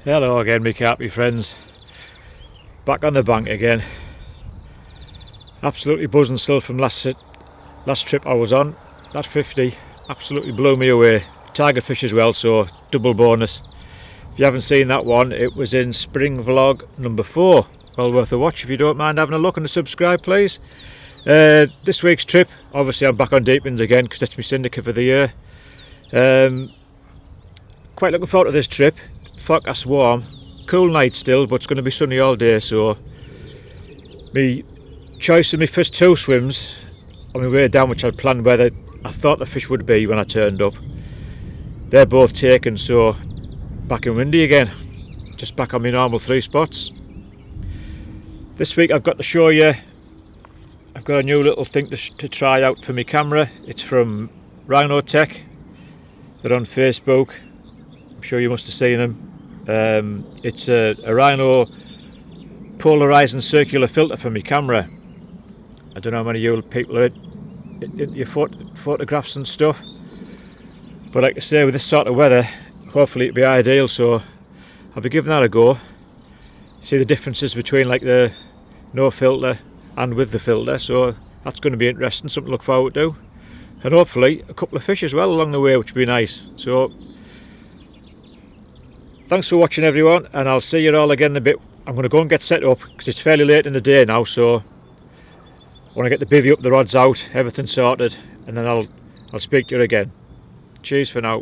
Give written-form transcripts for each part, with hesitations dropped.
Hello again, me carpy friends. Back on the bank again. Absolutely buzzing still from last trip I was on. That 50 absolutely blew me away. Target fish as well, so double bonus. If you haven't seen that one, it was in spring vlog number 4. Well worth a watch if you don't mind having a look, and a subscribe please. This week's trip, obviously I'm back on Deepings again because that's my syndicate for the year. Quite looking forward to this trip. Forecast warm, cool night still, but it's going to be sunny all day, so my choice of my first 2 swims on my way down, which I'd planned where I thought the fish would be when I turned up, they're both taken, so back in windy again, just back on my normal 3 spots. This week I've got to show you, I've got a new little thing to try out for my camera. It's from Rhino Tech. They're on Facebook, I'm sure you must have seen them. It's a Rhino polarizing circular filter for my camera. I don't know how many of you people are into your photographs and stuff, but like I say, with this sort of weather, hopefully it'll be ideal, so I'll be giving that a go. See the differences between like the no filter and with the filter, so that's going to be interesting, something to look forward to, and hopefully a couple of fish as well along the way, which would be nice. So thanks for watching everyone, and I'll see you all again in a bit. I'm going to go and get set up because it's fairly late in the day now, so I want to get the bivvy up, the rods out, everything sorted, and then I'll speak to you again. Cheers for now.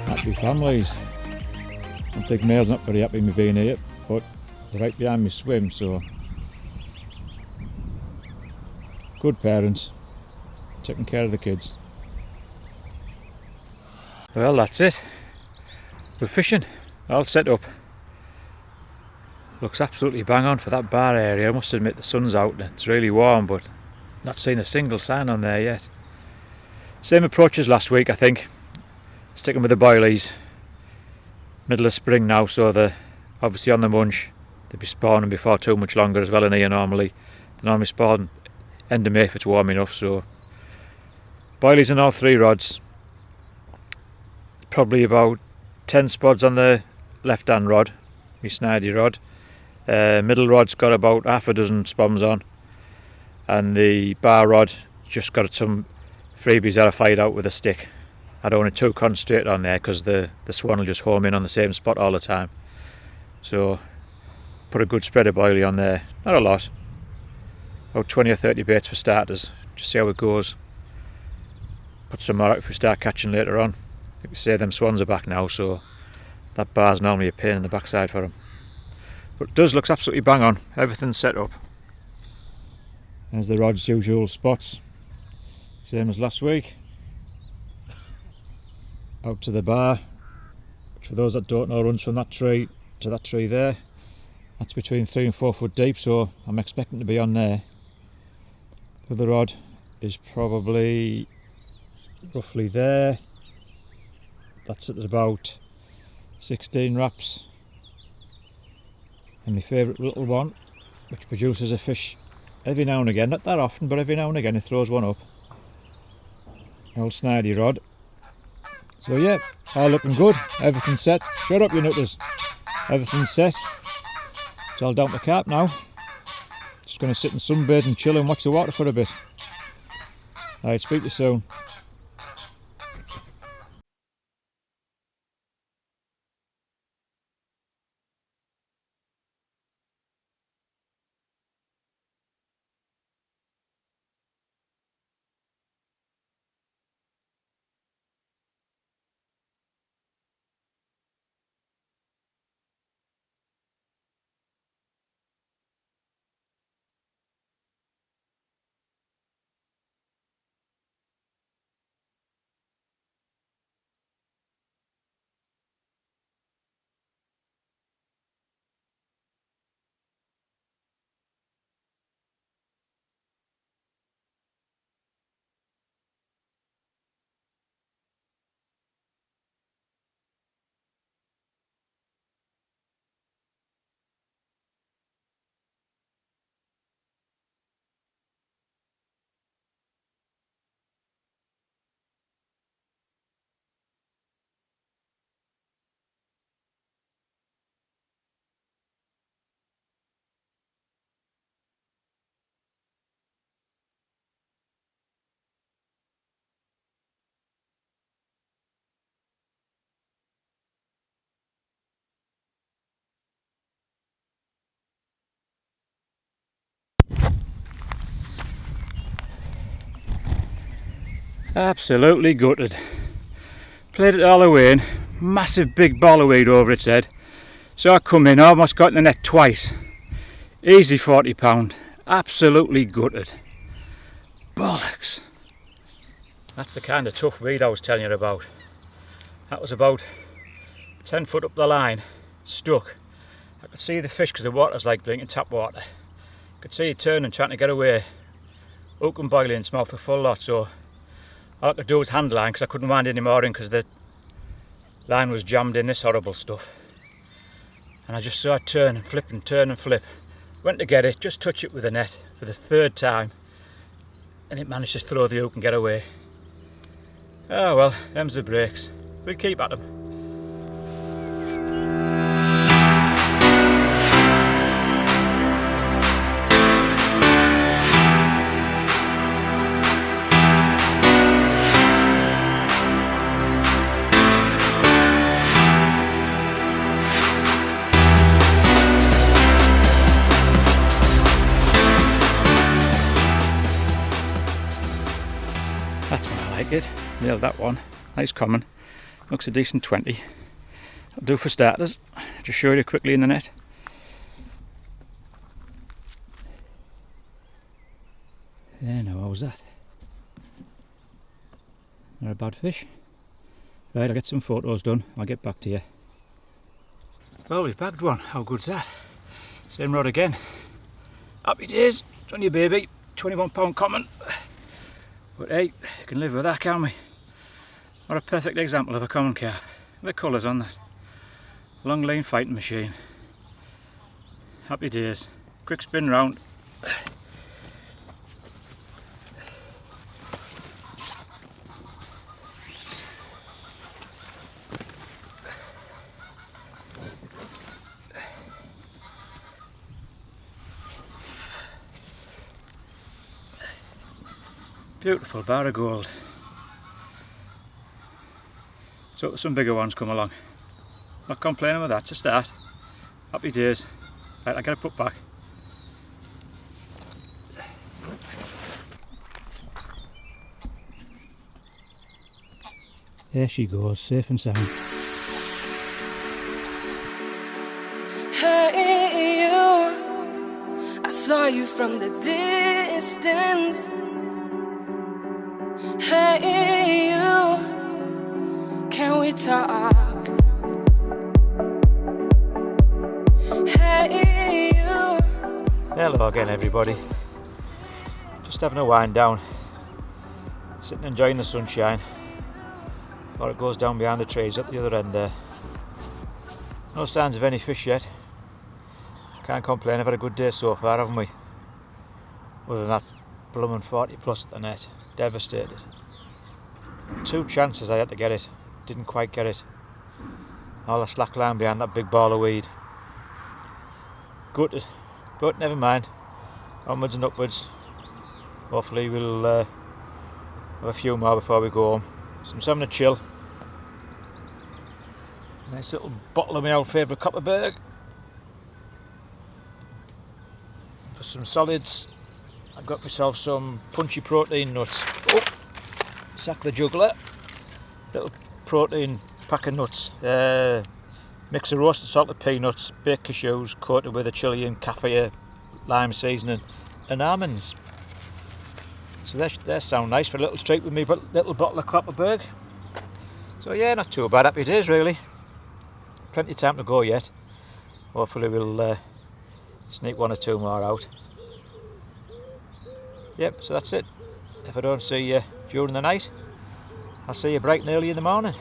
Happy families. I think Mail's not very happy with me being here, but they're right behind me swim, so good parents, taking care of the kids. Well, that's it. We're fishing, all set up. Looks absolutely bang on for that bar area. I must admit the sun's out and it's really warm, but not seen a single sign on there yet. Same approach as last week, I think. Sticking with the boilies. Middle of spring now, so they're obviously on the munch. They'll be spawning before too much longer as well in here normally. They normally spawn end of May if it's warm enough, so boilies on all 3 rods. Probably about 10 spods on the left hand rod, my snidey rod. Middle rod's got about half a dozen spoms on, and the bar rod just got some freebies that I fired out with a stick. I don't want to too concentrate on there because the swan will just home in on the same spot all the time. So put a good spread of boilie on there, not a lot, about 20 or 30 baits for starters, just see how it goes. Put some more out if we start catching later on. Like I say, them swans are back now, so that bar's normally a pain in the backside for them. But it does look absolutely bang on, everything's set up. There's the rod's usual spots, same as last week. Out to the bar, which for those that don't know runs from that tree to that tree there. That's between 3 and 4 foot deep, so I'm expecting to be on there. The other rod is probably roughly there. That's at about 16 wraps. And my favourite little one, which produces a fish every now and again, not that often, but every now and again it throws one up. An old snidey rod. So yeah, all looking good, everything's set. Shut up you nutters. Everything's set. It's all down to carp now. Just going to sit and sunbathe and chill and watch the water for a bit. Alright, speak to you soon. Absolutely gutted. Played it all the way in, massive big ball of weed over its head. So I come in, almost got in the net twice. Easy £40, absolutely gutted. Bollocks. That's the kind of tough weed I was telling you about. That was about 10 foot up the line, stuck. I could see the fish because the water's like blinking tap water. I could see it turning, trying to get away. Hook and boiling, its mouth a full lot, so all I could do was hand line because I couldn't wind any more in because the line was jammed in this horrible stuff. And I just saw it turn and flip and turn and flip. Went to get it, just touch it with the net for the third time, and it managed to throw the hook and get away. Oh well, them's the breaks. We'll keep at them. That's what I like it. Nailed that one. Nice common. Looks a decent 20. I'll do for starters. Just show you quickly in the net. There, now how's that? Not a bad fish. Right, I'll get some photos done. I'll get back to you. Well, we've bagged one. How good's that? Same rod again. Happy days. It's on your baby. £21 common. But hey, you can live with that, can't we? What a perfect example of a common carp. The colours on that. Long lane fighting machine. Happy days. Quick spin round. Beautiful bar of gold. So some bigger ones come along. Not complaining with that to start. Happy days. Right, I gotta put back. There she goes, safe and sound. Hey you, I saw you from the distance. Hey you, can we talk? Hey you. Hello again everybody. Just having a wind down. Sitting enjoying the sunshine. Or it goes down behind the trees up the other end there. No signs of any fish yet. Can't complain, I've had a good day so far, haven't we? Other than that blooming 40 plus at the net. Devastated. 2 chances I had to get it. Didn't quite get it. All the slack line behind that big ball of weed. Gutted. But never mind. Onwards and upwards. Hopefully we'll have a few more before we go home. So I'm just having a chill. Nice little bottle of my old favourite Copperberg. For some solids, I've got myself some punchy protein nuts. Oh, sack the juggler. Little protein pack of nuts. Mix of roasted salted peanuts, baked cashews, coated with a Chilean kaffir, lime seasoning, and almonds. So they sound nice for a little treat with me little bottle of Copperberg. So yeah, not too bad. Happy days really. Plenty of time to go yet. Hopefully we'll sneak 1 or 2 more out. Yep, so that's it. If I don't see you during the night, I'll see you bright and early in the morning.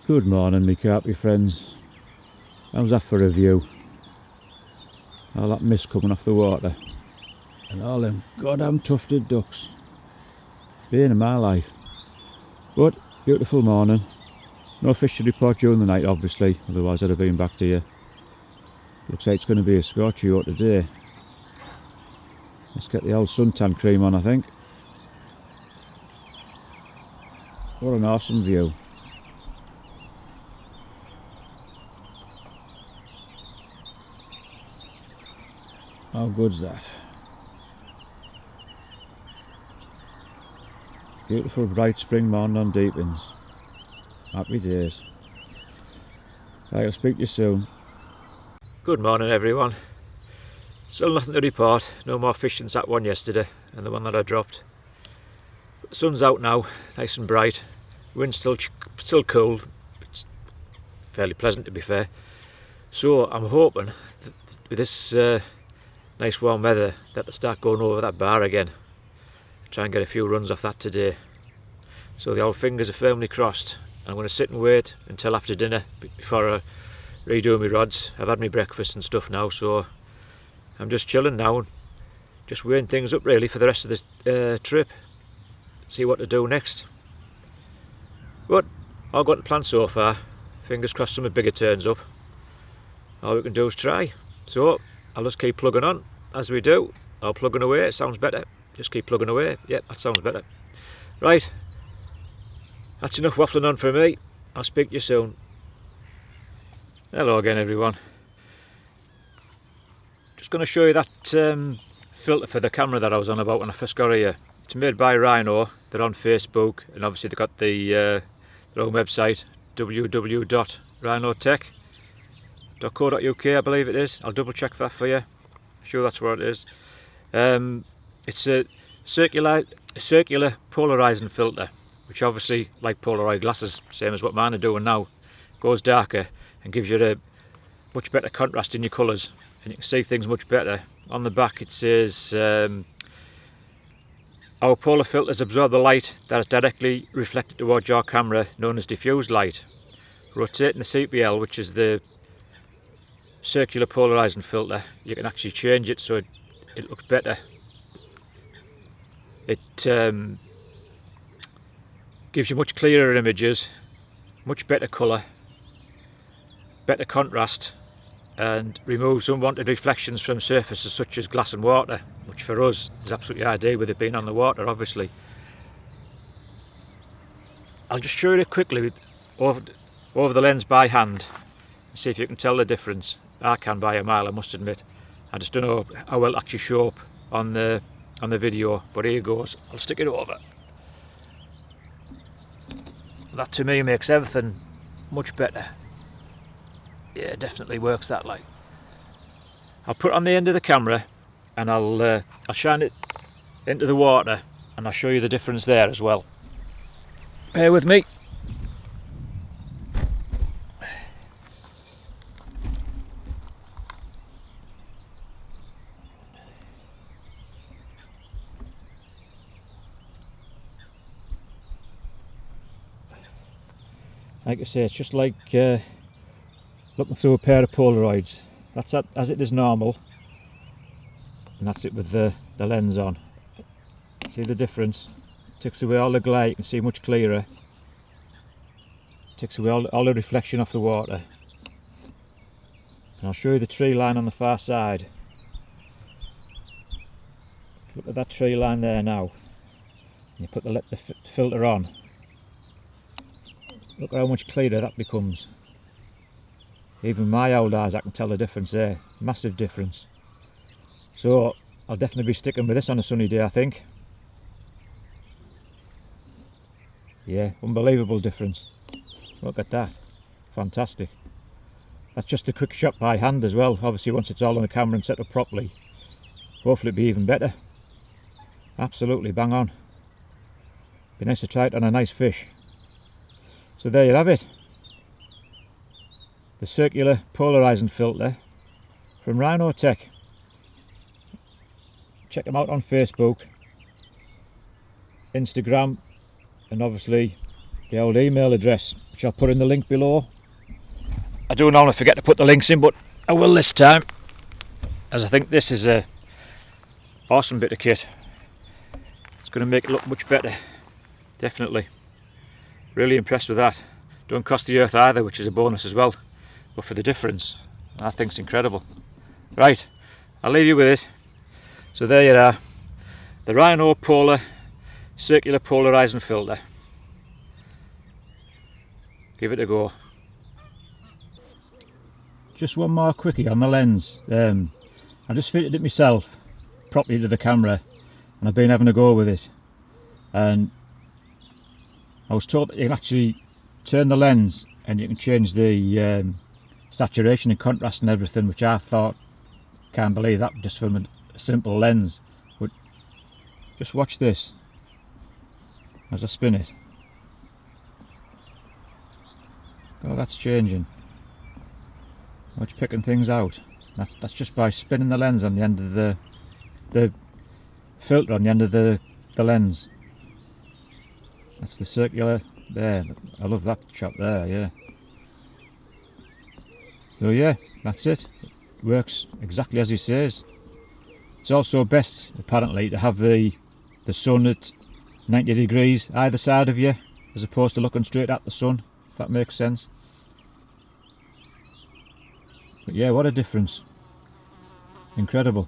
Good morning, me carpy friends. How's that for a view? All that mist coming off the water. And all them goddamn tufted ducks. Bane of my life. But, beautiful morning. No fish to report during the night, obviously, otherwise I'd have been back to you. Looks like it's going to be a scorchy out today. Let's get the old suntan cream on, I think. What an awesome view. How good's that? Beautiful bright spring morning on Deepings. Happy days. Right, I'll speak to you soon. Good morning everyone. Still nothing to report. No more fish since that one yesterday and the one that I dropped. But the sun's out now, nice and bright. Wind's still cool. It's fairly pleasant to be fair. So I'm hoping that with this nice warm weather that they'll start going over that bar again. Try and get a few runs off that today. So the old fingers are firmly crossed. I'm going to sit and wait until after dinner before I redo my rods. I've had my breakfast and stuff now, so I'm just chilling now and just weighing things up really for the rest of the trip. See what to do next. But all got to plan so far. Fingers crossed something bigger turns up. All we can do is try. So I'll just keep plugging on as we do. I'll plugging away, it sounds better. Just keep plugging away. Yeah, that sounds better. Right. That's enough waffling on for me. I'll speak to you soon. Hello again everyone. Just going to show you that filter for the camera that I was on about when I first got here. It's made by Rhino. They're on Facebook and obviously they've got the their own website, www.rhinotech.co.uk I believe it is. I'll double check that for you. I'm sure that's where it is. It's a circular polarizing filter, which obviously, like Polaroid glasses, same as what mine are doing now, goes darker and gives you a much better contrast in your colours, and you can see things much better. On the back it says, our polar filters absorb the light that is directly reflected towards your camera, known as diffused light. Rotating the CPL, which is the circular polarizing filter, you can actually change it so it looks better. It gives you much clearer images, much better colour, better contrast, and removes unwanted reflections from surfaces such as glass and water, which for us is absolutely ideal with it being on the water obviously. I'll just show you it quickly over the lens by hand and see if you can tell the difference. I can by a mile, I must admit. I just don't know how well it actually show up on the video, but here goes. I'll stick it over. That to me makes everything much better. Yeah, definitely works that like. I'll put it on the end of the camera and I'll shine it into the water and I'll show you the difference there as well. Bear with me. Like I say, it's just like looking through a pair of Polaroids. That's that as it is normal, and that's it with the lens on. See the difference? Takes away all the glare, you can see much clearer. Takes away all the reflection off the water. And I'll show you the tree line on the far side. Look at that tree line there now. And you put the filter on. Look how much clearer that becomes. Even my old eyes, I can tell the difference there. Massive difference. So I'll definitely be sticking with this on a sunny day, I think. Yeah, unbelievable difference. Look at that. Fantastic. That's just a quick shot by hand as well. Obviously once it's all on the camera and set up properly, hopefully it'll be even better. Absolutely bang on. Be nice to try it on a nice fish. So there you have it. The circular polarizing filter from Rhino Tech. Check them out on Facebook, Instagram, and obviously the old email address, which I'll put in the link below. I do normally forget to put the links in, but I will this time, as I think this is a awesome bit of kit. It's going to make it look much better, definitely. Really impressed with that. Don't cost the earth either, which is a bonus as well. But for the difference, I think it's incredible. Right, I'll leave you with it. So there you are, the Rhino Polar circular polarizing filter. Give it a go. Just one more quickie on the lens. I just fitted it myself properly to the camera, and I've been having a go with it. And I was told that you can actually turn the lens and you can change the saturation and contrast and everything, which I thought, can't believe that just from a simple lens. But just watch this as I spin it. Oh, that's changing. Oh, it's picking things out. That's just by spinning the lens on the end of the filter on the end of the lens. That's the circular there. I love that shot there, yeah. So yeah, that's it. It works exactly as he says. It's also best, apparently, to have the sun at 90 degrees either side of you, as opposed to looking straight at the sun, if that makes sense. But yeah, what a difference. Incredible.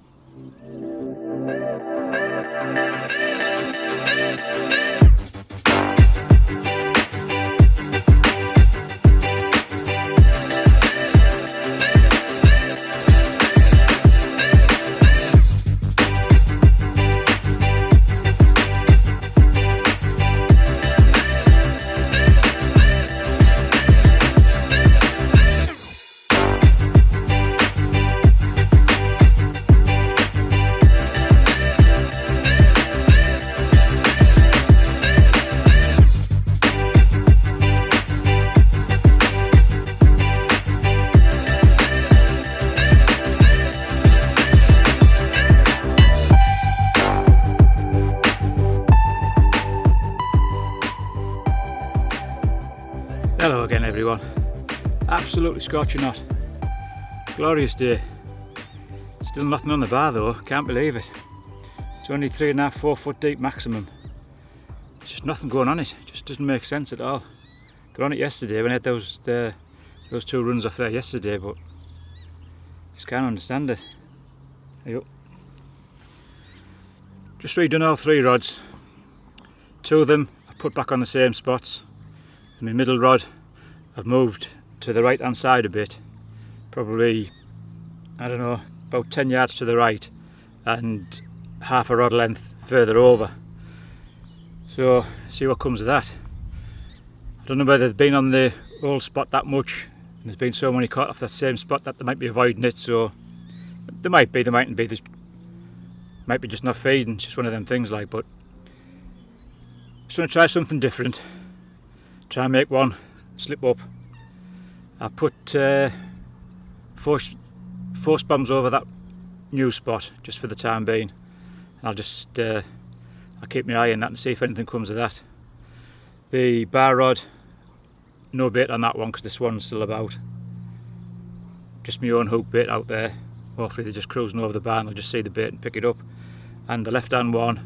Hello again everyone. Absolutely scorching hot. Glorious day. Still nothing on the bar though, can't believe it. It's only 3.5, 4 foot deep maximum. There's just nothing going on it. It just doesn't make sense at all. They're on it yesterday when I had those 2 runs off there yesterday, but just can't understand it. There you go. Just redone all 3 rods. 2 of them I put back on the same spots. And my middle rod I've moved to the right hand side a bit, probably, I don't know, about 10 yards to the right and half a rod length further over. So see what comes of that. I don't know whether they've been on the old spot that much and there's been so many caught off that same spot that they might be avoiding it, so they might be, they mightn't be, they might be just not feeding. It's just one of them things like, but just want to try something different. Try and make one slip up. I put 4 bombs over that new spot just for the time being. I'll just I'll keep my eye on that and see if anything comes of that. The bar rod, no bait on that one because this one's still about. Just my own hook bait out there. Hopefully they're just cruising over the bar and they'll just see the bait and pick it up. And the left hand one,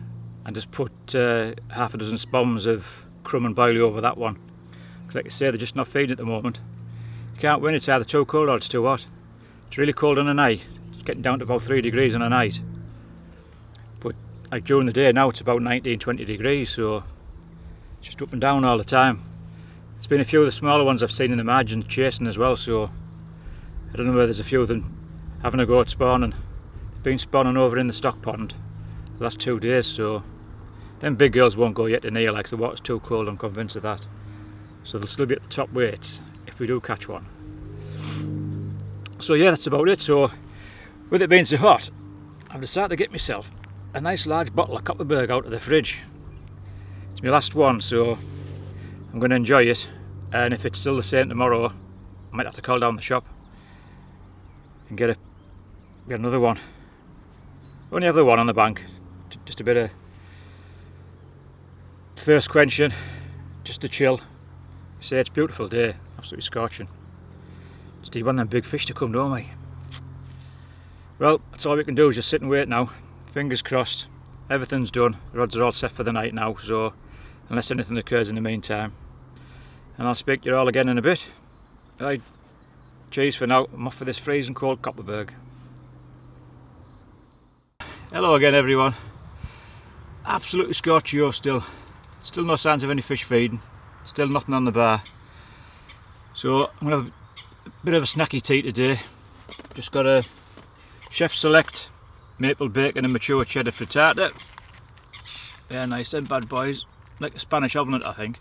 and just put half a dozen bombs of crumb and barley over that one. Because like I say, they're just not feeding at the moment. You can't win, it's either too cold or it's too hot. It's really cold on a night. It's getting down to about 3 degrees on a night. But like during the day now it's about 19, 20 degrees, so it's just up and down all the time. There's been a few of the smaller ones I've seen in the margins chasing as well, so I don't know whether there's a few of them having a go at spawning. They've been spawning over in the stock pond the last 2 days, so them big girls won't go yet to near, like the water's too cold, I'm convinced of that. So they'll still be at the top weights if we do catch one. So yeah, that's about it. So with it being so hot, I've decided to get myself a nice large bottle of Copperberg out of the fridge. It's my last one, so I'm going to enjoy it, and if it's still the same tomorrow I might have to call down the shop and get another one. Only have the one on the bank, just a bit of thirst quenching, just to chill. Say it's a beautiful day, absolutely scorching. Just need one of them big fish to come, don't we? Well, that's all we can do is just sit and wait now. Fingers crossed, everything's done. The rods are all set for the night now, so unless anything occurs in the meantime. And I'll speak to you all again in a bit. Right, cheers for now. I'm off for this freezing cold Copperberg. Hello again everyone. Absolutely scorchio still. Still no signs of any fish feeding. Still nothing on the bar. So I'm going to have a bit of a snacky tea today. Just got a Chef Select maple bacon and mature cheddar frittata. Yeah, nice, them bad boys. Like a Spanish omelette, I think.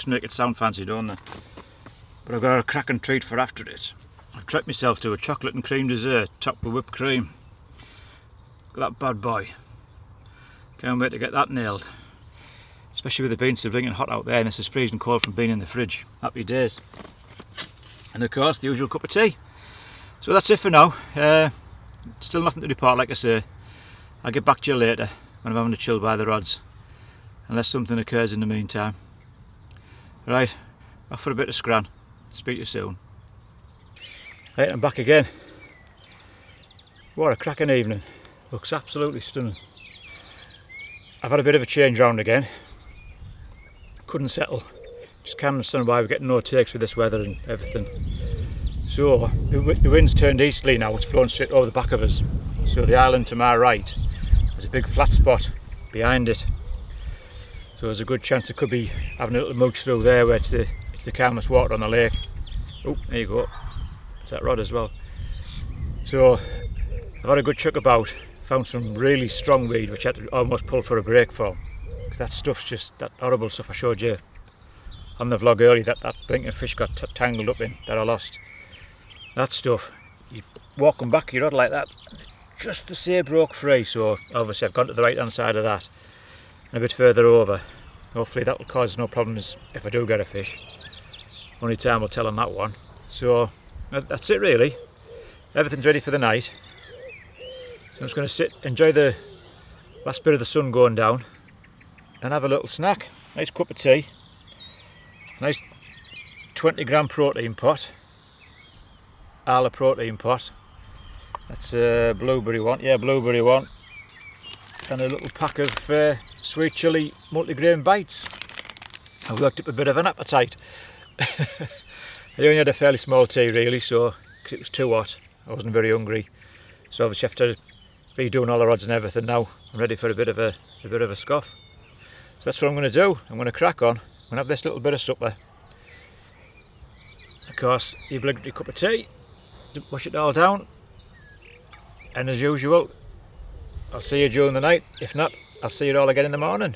make it sound fancy, don't they? But I've got a cracking treat for after it. I've treated myself to a chocolate and cream dessert topped with whipped cream. Look at that bad boy. Can't wait to get that nailed. Especially with it being so blinking hot out there and this is freezing cold from being in the fridge. Happy days. And of course the usual cup of tea. So that's it for now. Still nothing to depart, like I say. I'll get back to you later when I'm having a chill by the rods. Unless something occurs in the meantime. Right, off for a bit of scran. Speak to you soon. Right, I'm back again. What a cracking evening. Looks absolutely stunning. I've had a bit of a change round again. Couldn't settle. Just can't understand why we're getting no takes with this weather and everything. So the wind's turned easterly now, it's blowing straight over the back of us. So the island to my right, there's a big flat spot behind it. So there's a good chance it could be having a little mooch through there where it's the calmest water on the lake. Oh, there you go. It's that rod as well. So I've had a good chuck about, found some really strong weed which I had to almost pull for a break for. Because that stuff's just that horrible stuff I showed you on the vlog earlier that blinking fish got tangled up in, that I lost. That stuff, you walk them back your rod like that, just the same broke free, so obviously I've gone to the right hand side of that and a bit further over. Hopefully that will cause no problems if I do get a fish. Only time will tell on that one. So that's it really. Everything's ready for the night. So I'm just going to sit, enjoy the last bit of the sun going down and have a little snack. Nice cup of tea. Nice 20 gram protein pot. Arla protein pot. That's a blueberry one. Yeah, blueberry one. And a little pack of sweet chilli multigrain bites. I've worked up a bit of an appetite. I only had a fairly small tea really, so because it was too hot, I wasn't very hungry. So obviously after redoing all the rods and everything now, I'm ready for a bit of a scoff. So that's what I'm going to do. I'm going to crack on. I'm going to have this little bit of supper. Of course, your obligatory cup of tea. Wash it all down. And as usual, I'll see you during the night. If not, I'll see you all again in the morning.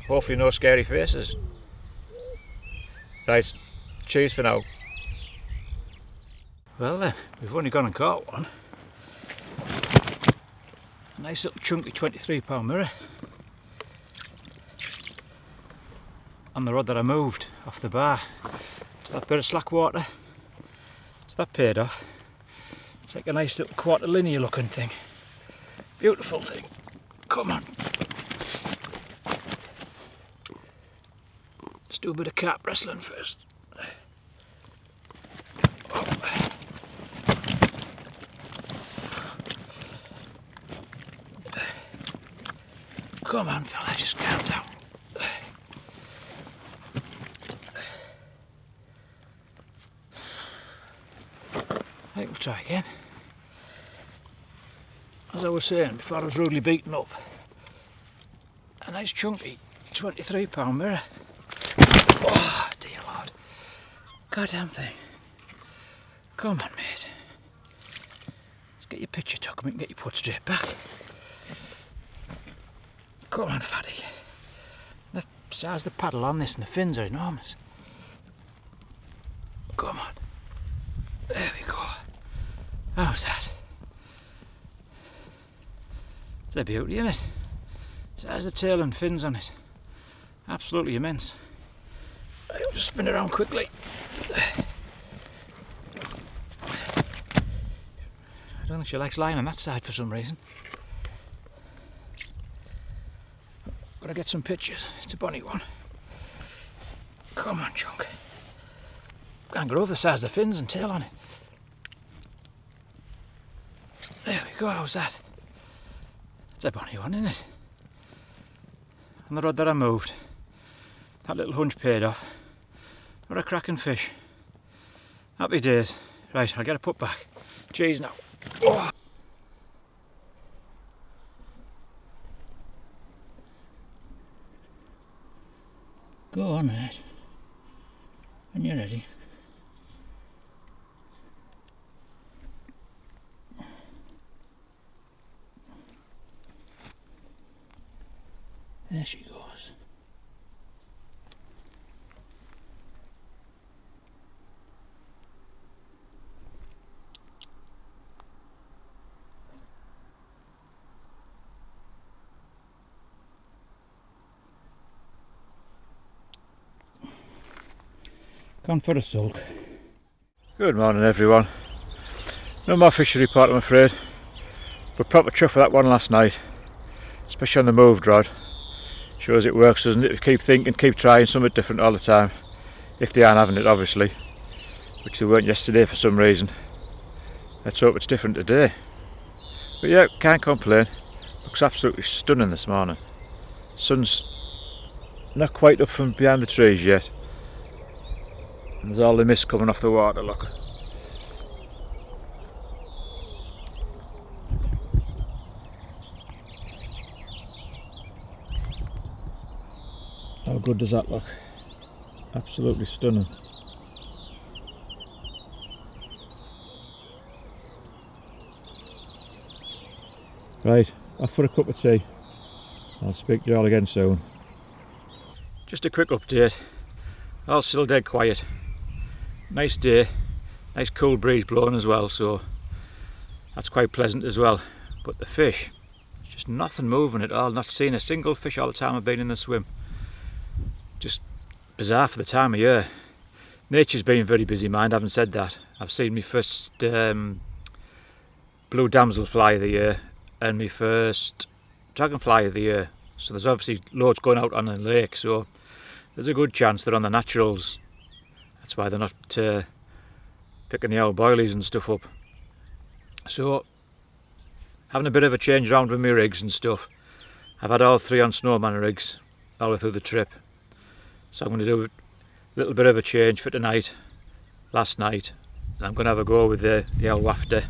Hopefully no scary faces. Right, cheers for now. Well then, we've only gone and caught one. A nice little chunky 23-pound mirror. On the rod that I moved off the bar. It's that bit of slack water. So that paid off. It's like a nice little quarter linear looking thing. Beautiful thing. Come on. Let's do a bit of carp wrestling first. Oh. Come on fella, just calm down. Right, we'll try again. As I was saying before I was rudely beaten up, a nice chunky 23-pound mirror. Oh dear Lord, goddamn thing. Come on mate, let's get your picture took and we can get you put straight back. Come on fatty, the size of the paddle on this and the fins are enormous. Come on, there we go. How's that? It's a beauty, isn't it? Size of the tail and fins on it. Absolutely immense. I'll just spin it around quickly. I don't think she likes lying on that side for some reason. Gotta get some pictures. It's a bonny one. Come on, chunk. Can't go over the size of the fins and tail on it. There we go, how's that? It's a bonny one, isn't it? On the rod that I moved. That little hunch paid off. What a cracking fish. Happy days. Right, I'll get a put back. Cheese now. Oh. Go on, mate. When you're ready. There she goes. Gone for a sulk. Good morning everyone. No more fish to report, I'm afraid, but proper chuff for that one last night, especially on the moved rod. Shows it works, doesn't it? Keep thinking, keep trying something different all the time, if they aren't having it obviously, which they weren't yesterday for some reason. Let's hope it's different today. But yeah, can't complain. Looks absolutely stunning this morning. Sun's not quite up from behind the trees yet, and there's all the mist coming off the water, look. How good does that look? Absolutely stunning. Right, off for a cup of tea. I'll speak to you all again soon. Just a quick update. All still dead quiet. Nice day, nice cool breeze blowing as well, so that's quite pleasant as well. But the fish, just nothing moving at all, not seeing a single fish all the time I've been in the swim. Just bizarre for the time of year. Nature's been very busy, mind, having said that. I've seen my first blue damselfly of the year and my first dragonfly of the year. So there's obviously loads going out on the lake, so there's a good chance they're on the naturals. That's why they're not picking the old boilies and stuff up. So, having a bit of a change around with my rigs and stuff. I've had all 3 on snowman rigs all the way through the trip. So I'm going to do a little bit of a change for tonight, last night. And I'm going to have a go with the old wafter.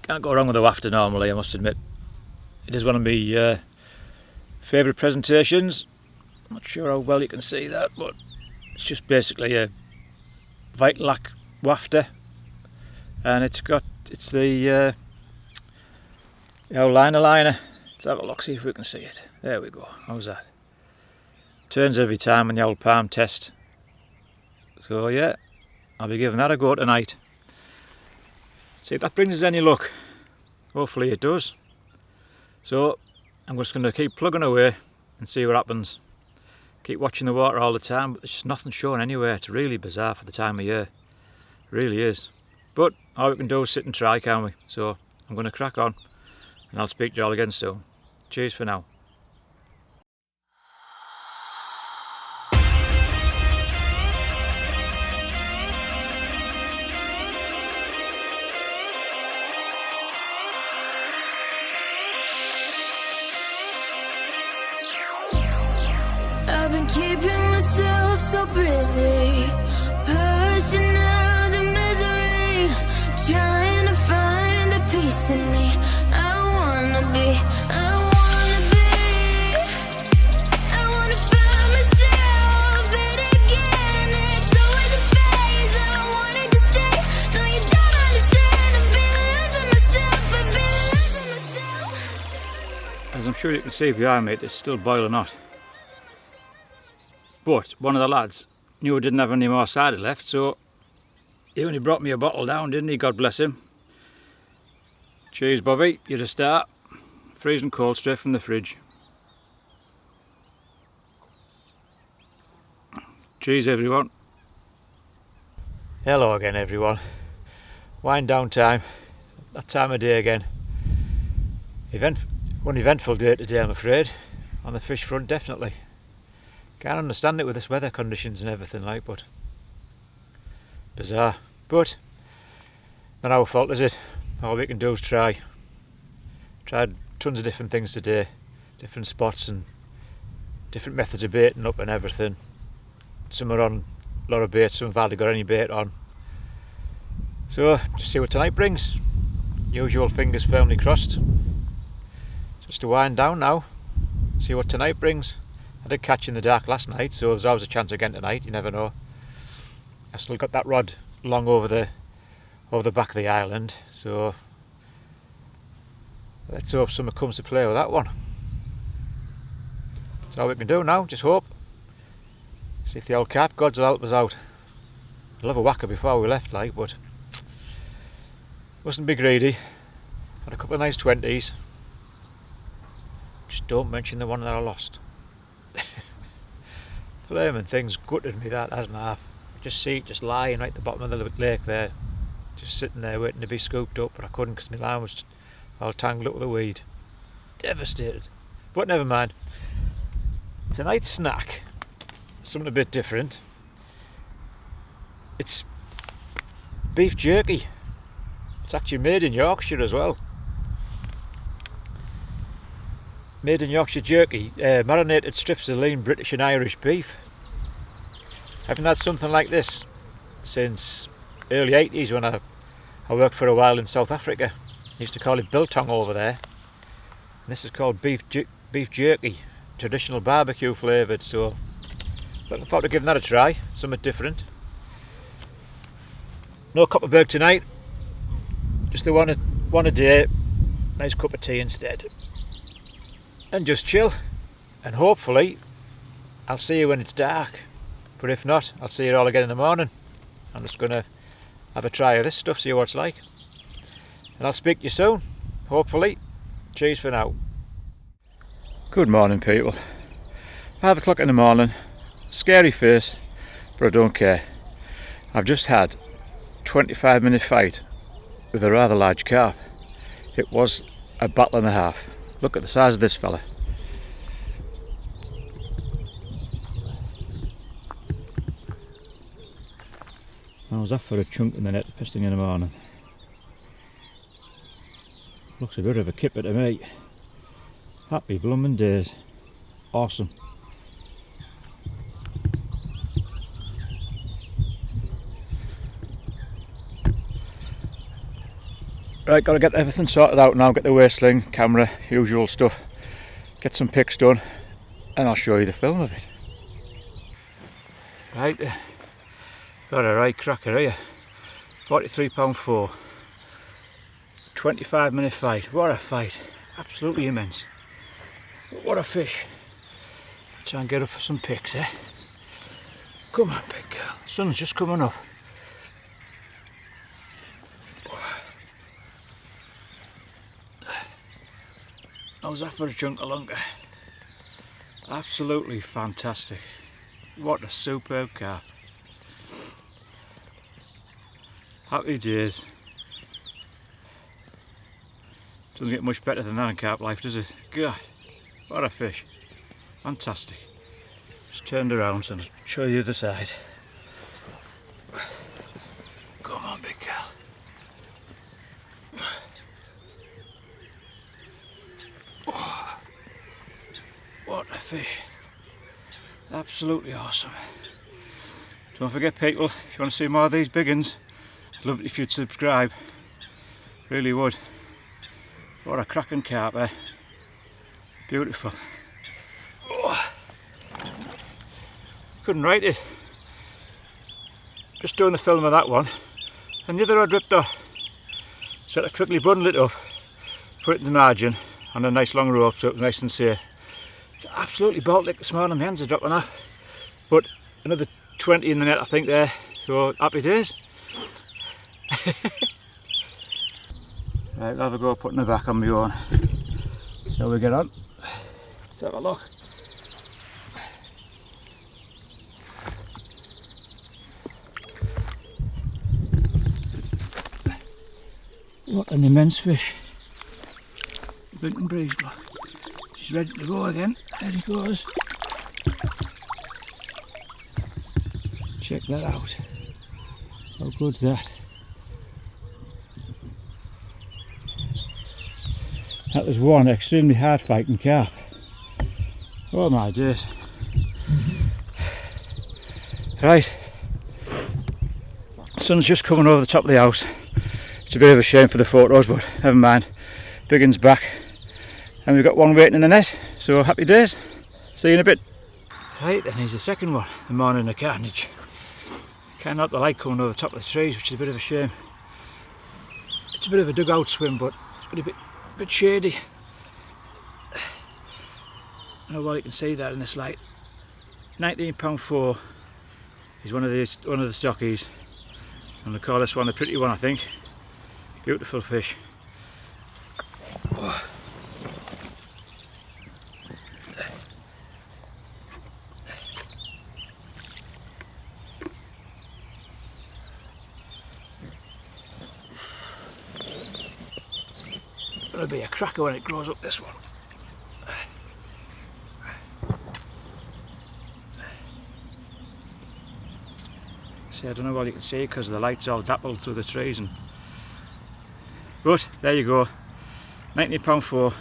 Can't go wrong with a wafter normally, I must admit. It is one of my favourite presentations. I'm not sure how well you can see that, but it's just basically a Vitalac wafter, and it's the old liner. Let's have a look, see if we can see it. There we go. How's that? Turns every time on the old palm test. So yeah, I'll be giving that a go tonight. See if that brings us any luck. Hopefully it does. So I'm just going to keep plugging away and see what happens. Keep watching the water all the time, but there's just nothing showing anywhere. It's really bizarre for the time of year. It really is. But all we can do is sit and try, can't we? So I'm going to crack on, and I'll speak to you all again soon. Cheers for now. I've been keeping myself so busy, pushing out the misery, trying to find the peace in me. I wanna be find myself, but again, it's always a phase. I wanted to stay, no you don't understand. I've been losing myself. As I'm sure you can see behind me, it's still boiling hot. But one of the lads knew I didn't have any more cider left, so he only brought me a bottle down, didn't he? God bless him. Cheers, Bobby, you're a star. Freezing cold straight from the fridge. Cheers, everyone. Hello again, everyone. Wind down time. That time of day again. One eventful day today, I'm afraid. On the fish front, definitely. Can't understand it with this weather conditions and everything like, but bizarre. But not our fault, is it? All we can do is try. Tried tons of different things today, different spots and different methods of baiting up and everything. Some are on a lot of bait, some have hardly got any bait on. So just see what tonight brings. Usual fingers firmly crossed. Just to wind down now, see what tonight brings. I did catch in the dark last night, so there's always a chance again tonight, you never know. I've still got that rod long over the back of the island, so let's hope someone comes to play with that one. That's all we can do now, just hope. See if the old carp gods will help us out. I'll have a whacker before we left, like, but mustn't be greedy. Had a couple of nice 20s. Just don't mention the one that I lost. Flaming thing's gutted me, that hasn't half. just see it just lying right at the bottom of the lake there, just sitting there waiting to be scooped up, but I couldn't because my line was all tangled up with the weed. Devastated. But never mind. Tonight's snack, something a bit different. It's beef jerky. It's actually made in Yorkshire as well. Made in Yorkshire jerky, marinated strips of lean British and Irish beef. I haven't had something like this since early 80s when I worked for a while in South Africa. I used to call it biltong over there. And this is called beef jerky, traditional barbecue flavoured, so looking forward to giving that a try, something different. No Copperberg tonight, just the one a day, nice cup of tea instead. And just chill, and hopefully I'll see you when it's dark, but if not, I'll see you all again in the morning. I'm just going to have a try of this stuff, see what it's like, and I'll speak to you soon, hopefully. Cheers for now. Good morning, people. 5 o'clock in the morning, scary face, but I don't care. I've just had a 25-minute fight with a rather large carp. It was a battle and a half. Look at the size of this fella. I was off for a chunk in the net first thing in the morning. Looks a bit of a kipper to me. Happy blooming days. Awesome. Right, got to get everything sorted out now, get the waist sling, camera, usual stuff, get some pics done, and I'll show you the film of it. Right, got a right cracker here, £43 fore, 25-minute fight. What a fight, absolutely immense. What a fish. Try and get up for some pics, eh? Come on, big girl, the sun's just coming up. I was after a chunk of longer. Absolutely fantastic. What a superb carp. Happy days. Doesn't get much better than that in carp life, does it? God, what a fish. Fantastic. Just turned around so I'll show you the other side. Come on, big girl. What a fish. Absolutely awesome. Don't forget, people, if you want to see more of these big uns, I'd love it if you'd subscribe. Really would. What a cracking carp, eh? Beautiful. Oh. Couldn't write it. Just doing the film of that one, and the other rod ripped off. So I had to quickly bundle it up, put it in the margin on a nice long rope so it was nice and safe. It's absolutely Baltic this morning, my hands are dropping off. But another 20 in the net I think there, so happy days. Right, I'll have a go putting it back on my own. So we get on. Let's have a look. What an immense fish. Lincoln breeze block. She's ready to go again. There he goes. Check that out. How good's that? That was one extremely hard fighting carp. Oh my days. Right. Sun's just coming over the top of the house. It's a bit of a shame for the photos, but never mind. Big un's back. And we've got one waiting in the net, so happy days. See you in a bit. Right, then here's the second one, the morning of carnage. Can't help the light coming over the top of the trees, which is a bit of a shame. It's a bit of a dugout swim, but it's been a bit shady. I don't know why you can see that in this light. £19 fore. He's one of the stockies. So I'm going to call this one the pretty one, I think. Beautiful fish. Oh. Gonna be a cracker when it grows up, this one. See, I don't know what you can see because the light's all dappled through the trees, but there you go, £90 for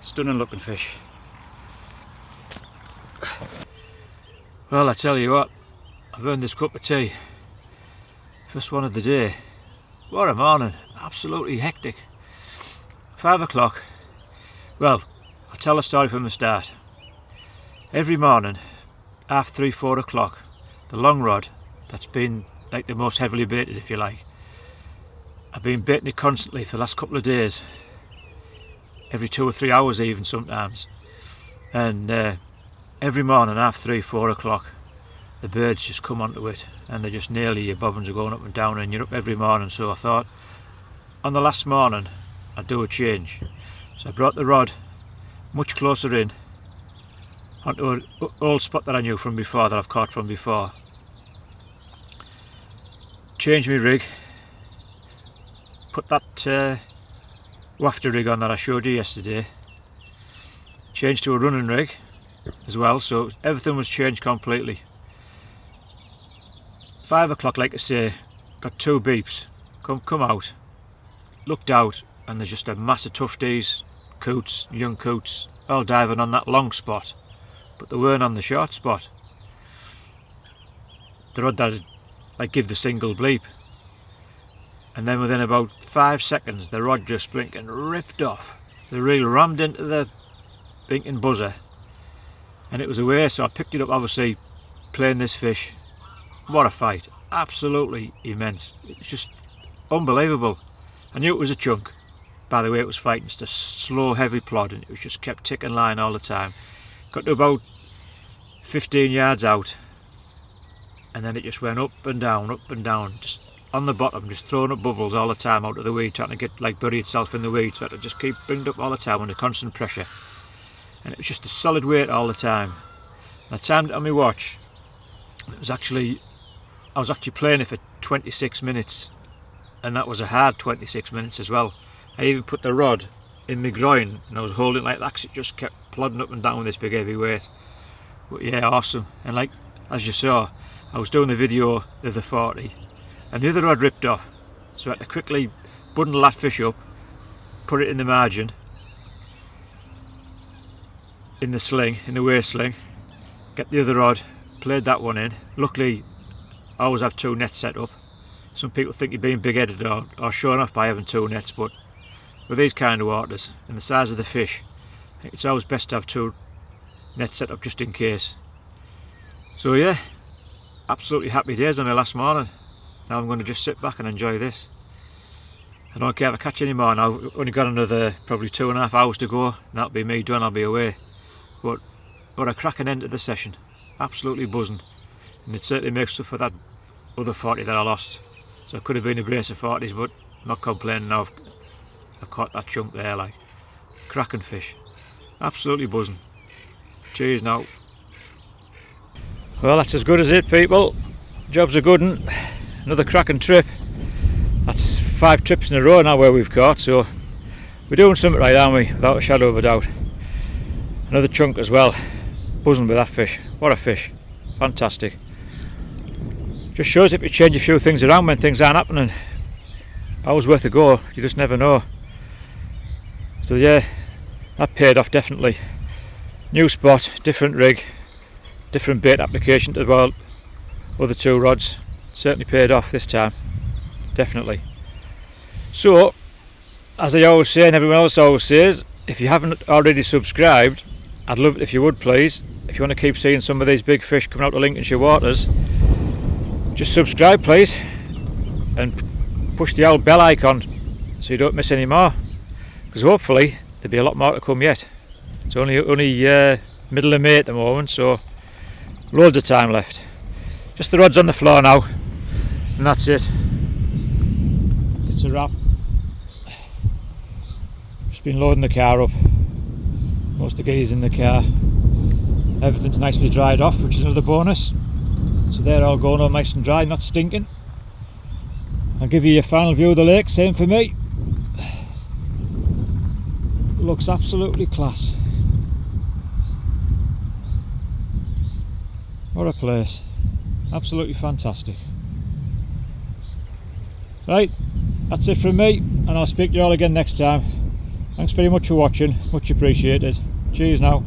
stunning looking fish. Well, I tell you what, I've earned this cup of tea. First one of the day. What a morning, absolutely hectic. 5 o'clock. Well, I'll tell a story from the start. Every morning, 3:30, 4 o'clock, the long rod, that's been like the most heavily baited, if you like, I've been baiting it constantly for the last couple of days, every 2 or 3 hours even sometimes, and every morning 3:30, 4 o'clock, the birds just come onto it and they're just nearly, your bobbins are going up and down and you're up every morning. So I thought on the last morning I'd do a change, so I brought the rod much closer in onto an old spot that I knew from before, that I've caught from before. Changed my rig, put that wafter rig on that I showed you yesterday, changed to a running rig as well, so everything was changed completely. 5 o'clock, like I say, got 2 beeps, come out, looked out, and there's just a mass of tufties, coots, young coots, all diving on that long spot, but they weren't on the short spot. The rod that like give the single bleep, and then within about 5 seconds the rod just blinking ripped off. The reel rammed into the blinking buzzer and it was away, so I picked it up, obviously playing this fish. What a fight, absolutely immense, it's just unbelievable. I knew it was a chunk by the way it was fighting, just a slow heavy plod, and it was just kept ticking line all the time. Got to about 15 yards out and then it just went up and down, just on the bottom, just throwing up bubbles all the time out of the weed, trying to get like bury itself in the weed, so it just keep bringing up all the time under constant pressure, and it was just a solid weight all the time. And I timed it on my watch, it was actually, I was actually playing it for 26 minutes, and that was a hard 26 minutes as well. I even put the rod in my groin and I was holding it like that because it just kept plodding up and down with this big heavy weight. But yeah, awesome. And like as you saw, I was doing the video of the 40 and the other rod ripped off, so I had to quickly bundle that fish up, put it in the margin, in the sling, in the waist sling, get the other rod, played that one in. Luckily I always have 2 nets set up. Some people think you're being big-headed or showing off by having 2 nets, but with these kind of waters and the size of the fish, it's always best to have 2 nets set up just in case. So yeah, absolutely happy days on my last morning. Now I'm going to just sit back and enjoy this. I don't care if I catch any more now. I've only got another probably 2.5 hours to go and that'll be me done, I'll be away. But what a cracking end to the session, absolutely buzzing, and it certainly makes up for that other 40 that I lost. So it could have been a brace of 40s, but I'm not complaining now. I've caught that chunk there, like cracking fish, absolutely buzzing. Cheers now. Well, that's as good as it, people. Job's a good one. Another cracking trip. That's 5 trips in a row now where we've caught, so we're doing something right, aren't we? Without a shadow of a doubt. Another chunk as well. Buzzing with that fish. What a fish. Fantastic. Just shows if you change a few things around when things aren't happening. Always worth a go, you just never know. So yeah, that paid off definitely. New spot, different rig, different bait application to the other 2 rods. Certainly paid off this time, definitely. So, as I always say and everyone else always says, if you haven't already subscribed, I'd love it if you would please. If you want to keep seeing some of these big fish coming out of Lincolnshire waters, just subscribe please and push the old bell icon so you don't miss any more, because hopefully there'll be a lot more to come yet. It's only middle of May at the moment, so loads of time left. Just the rods on the floor now and that's it. It's a wrap. Just been loading the car up, most of the gear's in the car, everything's nicely dried off, which is another bonus. So they're all going all nice and dry, not stinking. I'll give you a final view of the lake, same for me. looks absolutely class. What a place. Absolutely fantastic. Right, that's it from me, and I'll speak to you all again next time. Thanks very much for watching, much appreciated. Cheers now.